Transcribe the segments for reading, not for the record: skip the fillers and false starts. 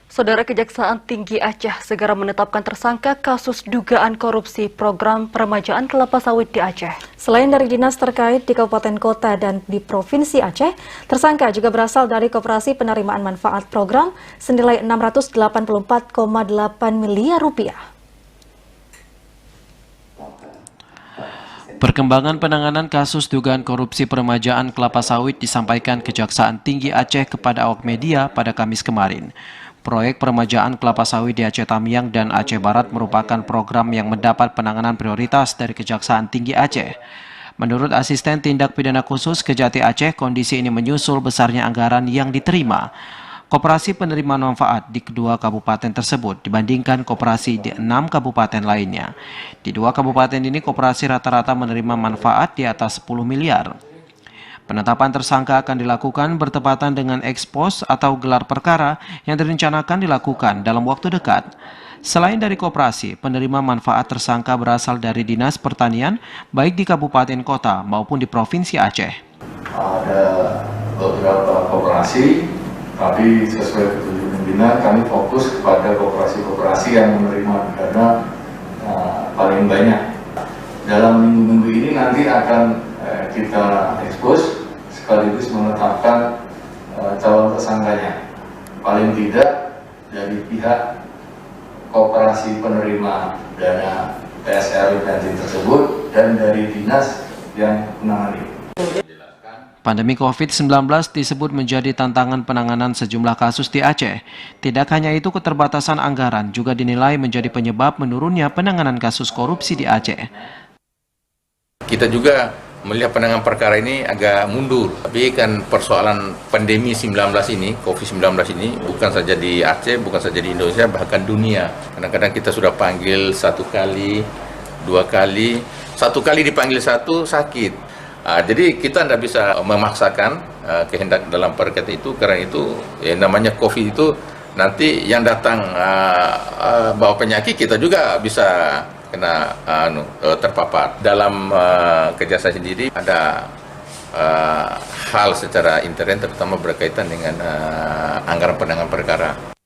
Saudara, Kejaksaan Tinggi Aceh segera menetapkan tersangka kasus dugaan korupsi program peremajaan kelapa sawit di Aceh. Selain dari dinas terkait di kabupaten kota dan di Provinsi Aceh, tersangka juga berasal dari Koperasi Penerimaan Manfaat Program senilai 684,8 miliar rupiah. Perkembangan penanganan kasus dugaan korupsi peremajaan kelapa sawit disampaikan Kejaksaan Tinggi Aceh kepada awak media pada Kamis kemarin. Proyek peremajaan kelapa sawit di Aceh Tamiang dan Aceh Barat merupakan program yang mendapat penanganan prioritas dari Kejaksaan Tinggi Aceh. Menurut Asisten Tindak Pidana Khusus Kejati Aceh, kondisi ini menyusul besarnya anggaran yang diterima Koperasi Penerimaan Manfaat di kedua kabupaten tersebut dibandingkan koperasi di 6 kabupaten lainnya. Di 2 kabupaten ini koperasi rata-rata menerima manfaat di atas 10 miliar. Penetapan tersangka akan dilakukan bertepatan dengan ekspos atau gelar perkara yang direncanakan dilakukan dalam waktu dekat. Selain dari koperasi, penerima manfaat tersangka berasal dari Dinas Pertanian baik di kabupaten kota maupun di Provinsi Aceh. Ada beberapa koperasi, tapi sesuai petunjuk pimpinan kami fokus kepada koperasi-koperasi yang menerima dana paling banyak. Dalam minggu-minggu ini nanti akan kita ekspos sekaligus menetapkan calon tersangkanya. Paling tidak dari pihak koperasi penerima dana PSR Bantin tersebut dan dari dinas yang menangani. Pandemi COVID-19 disebut menjadi tantangan penanganan sejumlah kasus di Aceh. Tidak hanya itu, keterbatasan anggaran juga dinilai menjadi penyebab menurunnya penanganan kasus korupsi di Aceh. Kita juga melihat penanganan perkara ini agak mundur. Tapi kan persoalan pandemi 19 ini, COVID-19 ini, bukan saja di Aceh, bukan saja di Indonesia, bahkan dunia. Kadang-kadang kita sudah panggil 1 kali, 2 kali, 1 kali dipanggil 1 sakit. Jadi kita tidak bisa memaksakan kehendak dalam perkara itu, karena itu namanya COVID itu nanti yang datang bawa penyakit kita juga bisa kena terpapar. Dalam Kejaksaan sendiri ada hal secara intern terutama berkaitan dengan anggaran penanganan perkara.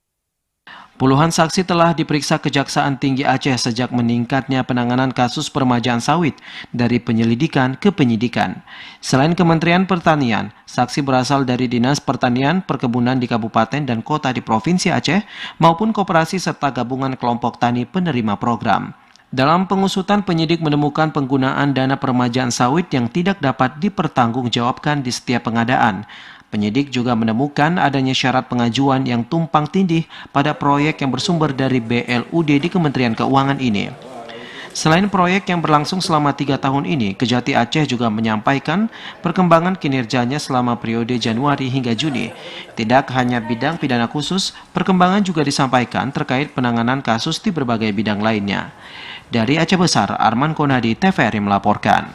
Puluhan saksi telah diperiksa Kejaksaan Tinggi Aceh sejak meningkatnya penanganan kasus peremajaan sawit dari penyelidikan ke penyidikan. Selain Kementerian Pertanian, saksi berasal dari Dinas Pertanian, Perkebunan di Kabupaten dan Kota di Provinsi Aceh maupun koperasi serta gabungan kelompok tani penerima program. Dalam pengusutan, penyidik menemukan penggunaan dana peremajaan sawit yang tidak dapat dipertanggungjawabkan di setiap pengadaan. Penyidik juga menemukan adanya syarat pengajuan yang tumpang tindih pada proyek yang bersumber dari BLUD di Kementerian Keuangan ini. Selain proyek yang berlangsung selama 3 tahun ini, Kejati Aceh juga menyampaikan perkembangan kinerjanya selama periode Januari hingga Juni. Tidak hanya bidang pidana khusus, perkembangan juga disampaikan terkait penanganan kasus di berbagai bidang lainnya. Dari Aceh Besar, Arman Konadi, TVRI melaporkan.